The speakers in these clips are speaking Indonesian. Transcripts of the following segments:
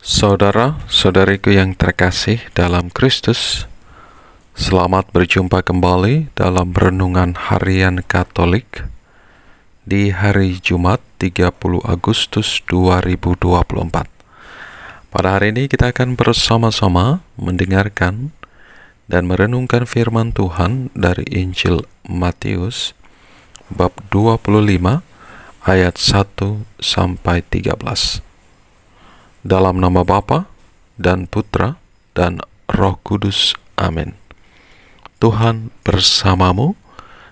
Saudara-saudariku yang terkasih dalam Kristus, selamat berjumpa kembali dalam Renungan Harian Katolik di hari Jumat 30 Agustus 2024. Pada hari ini kita akan bersama-sama mendengarkan dan merenungkan firman Tuhan dari Injil Matius bab 25 ayat 1 sampai 13. Dalam nama Bapa dan Putra dan Roh Kudus. Amin. Tuhan bersamamu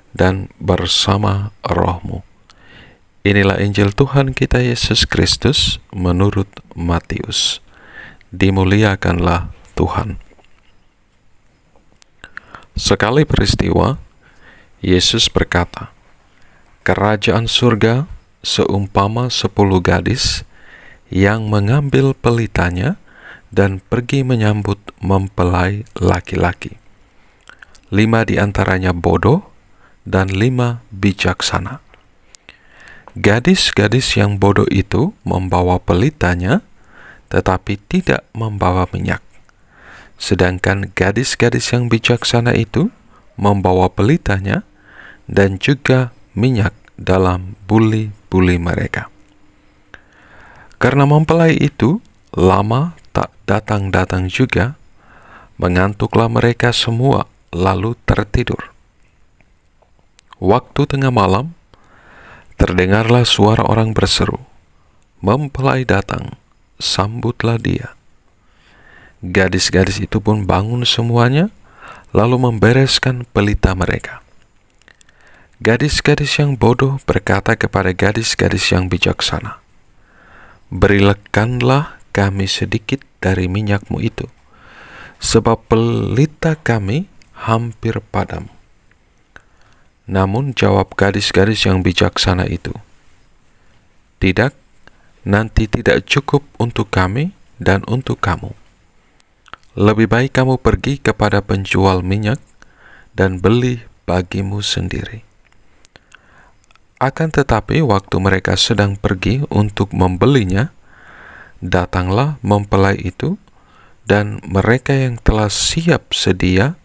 dan bersama rohmu. Inilah Injil Tuhan kita Yesus Kristus menurut Matius. Dimuliakanlah Tuhan. Sekali peristiwa, Yesus berkata, "Kerajaan surga seumpama 10 gadis yang mengambil pelitanya dan pergi menyambut mempelai laki-laki. 5 di antaranya bodoh dan 5 bijaksana. Gadis-gadis yang bodoh itu membawa pelitanya, tetapi tidak membawa minyak. Sedangkan gadis-gadis yang bijaksana itu membawa pelitanya dan juga minyak dalam buli-buli mereka. Karena mempelai itu lama tak datang-datang juga, mengantuklah mereka semua lalu tertidur. Waktu tengah malam, terdengarlah suara orang berseru, 'Mempelai datang, sambutlah dia.' Gadis-gadis itu pun bangun semuanya, lalu membereskan pelita mereka. Gadis-gadis yang bodoh berkata kepada gadis-gadis yang bijaksana, 'Berikanlah kami sedikit dari minyakmu itu, sebab pelita kami hampir padam.' Namun jawab gadis-gadis yang bijaksana itu, 'Tidak, nanti tidak cukup untuk kami dan untuk kamu. Lebih baik kamu pergi kepada penjual minyak dan beli bagimu sendiri.' Akan tetapi waktu mereka sedang pergi untuk membelinya, datanglah mempelai itu, dan mereka yang telah siap sedia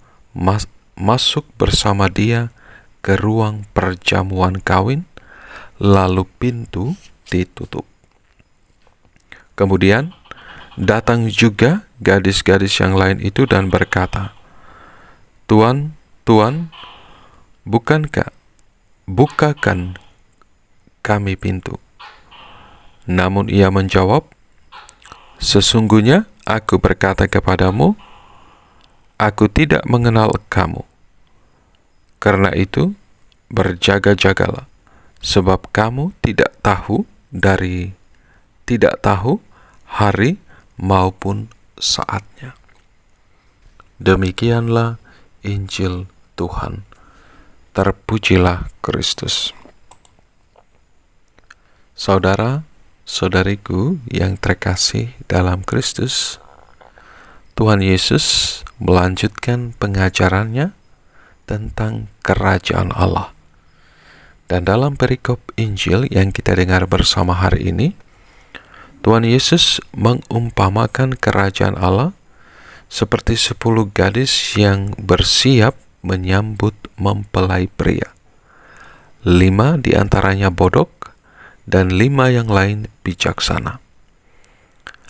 masuk bersama dia ke ruang perjamuan kawin, lalu pintu ditutup. Kemudian datang juga gadis-gadis yang lain itu dan berkata, 'Tuan, Tuan, bukakan kami pintu.' Namun ia menjawab, 'Sesungguhnya aku berkata kepadamu, aku tidak mengenal kamu. Karena itu berjaga-jagalah, sebab kamu tidak tahu hari maupun saatnya.' Demikianlah Injil Tuhan. Terpujilah Kristus. Saudara-saudariku yang terkasih dalam Kristus, Tuhan Yesus melanjutkan pengajarannya tentang kerajaan Allah. Dan dalam perikop Injil yang kita dengar bersama hari ini, Tuhan Yesus mengumpamakan kerajaan Allah seperti 10 gadis yang bersiap menyambut mempelai pria. 5 di antaranya bodoh dan 5 yang lain bijaksana.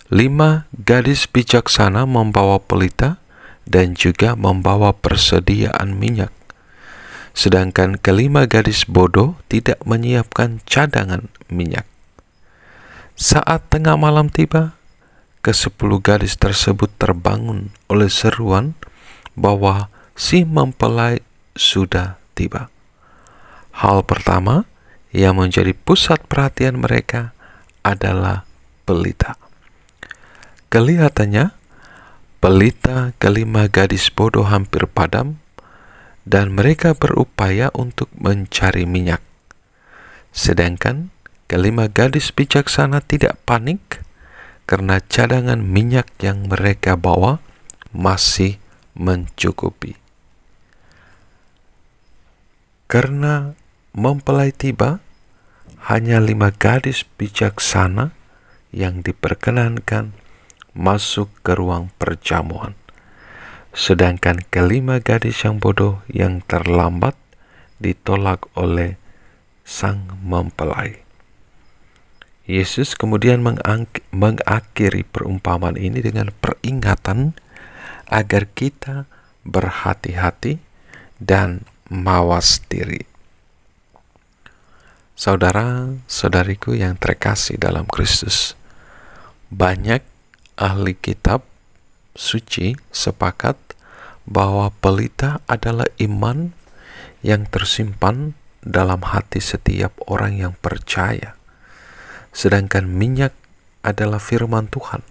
5 gadis bijaksana membawa pelita dan juga membawa persediaan minyak. Sedangkan ke-5 gadis bodoh tidak menyiapkan cadangan minyak. Saat tengah malam tiba, ke-10 gadis tersebut terbangun oleh seruan bahwa si mempelai sudah tiba. Hal pertama yang menjadi pusat perhatian mereka adalah pelita. Kelihatannya, pelita ke-5 gadis bodoh hampir padam, dan mereka berupaya untuk mencari minyak. Sedangkan ke-5 gadis bijaksana tidak panik, karena cadangan minyak yang mereka bawa masih mencukupi. Karena mempelai tiba, hanya 5 gadis bijaksana yang diperkenankan masuk ke ruang perjamuan. Sedangkan kelima gadis yang bodoh yang terlambat ditolak oleh sang mempelai. Yesus kemudian mengakhiri perumpamaan ini dengan peringatan agar kita berhati-hati dan mawas diri. Saudara-saudariku yang terkasih dalam Kristus, banyak ahli kitab suci sepakat bahwa pelita adalah iman yang tersimpan dalam hati setiap orang yang percaya. Sedangkan minyak adalah firman Tuhan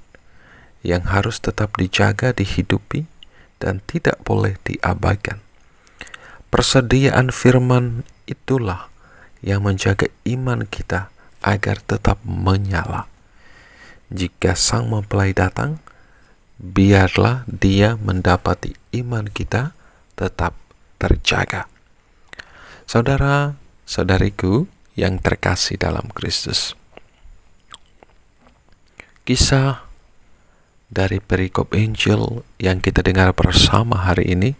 yang harus tetap dijaga, dihidupi, dan tidak boleh diabaikan. Persediaan firman itulah yang menjaga iman kita agar tetap menyala. Jika sang mempelai datang, biarlah dia mendapati iman kita tetap terjaga. Saudara-saudariku yang terkasih dalam Kristus, kisah dari perikop Injil yang kita dengar bersama hari ini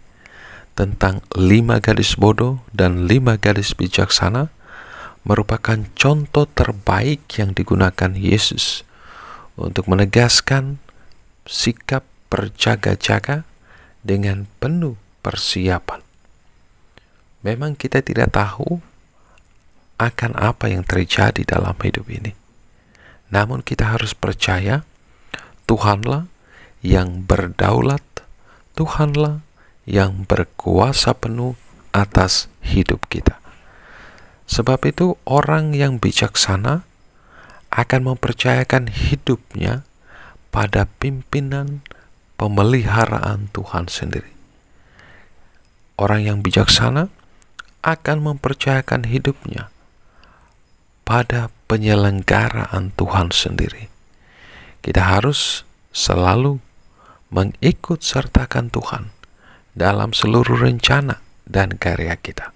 tentang 5 gadis bodoh dan 5 gadis bijaksana merupakan contoh terbaik yang digunakan Yesus untuk menegaskan sikap berjaga-jaga dengan penuh persiapan. Memang kita tidak tahu akan apa yang terjadi dalam hidup ini. Namun kita harus percaya Tuhanlah yang berdaulat, Tuhanlah yang berkuasa penuh atas hidup kita. Sebab itu orang yang bijaksana akan mempercayakan hidupnya pada pimpinan pemeliharaan Tuhan sendiri. Orang yang bijaksana akan mempercayakan hidupnya pada penyelenggaraan Tuhan sendiri. Kita harus selalu mengikut sertakan Tuhan dalam seluruh rencana dan karya kita.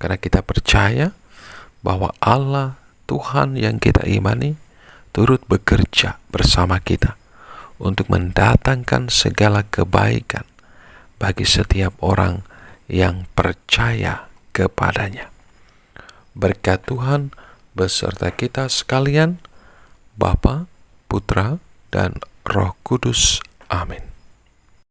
Karena kita percaya bahwa Allah, Tuhan yang kita imani, turut bekerja bersama kita untuk mendatangkan segala kebaikan bagi setiap orang yang percaya kepadanya. Berkat Tuhan beserta kita sekalian, Bapa, Putra, dan Roh Kudus. Amin.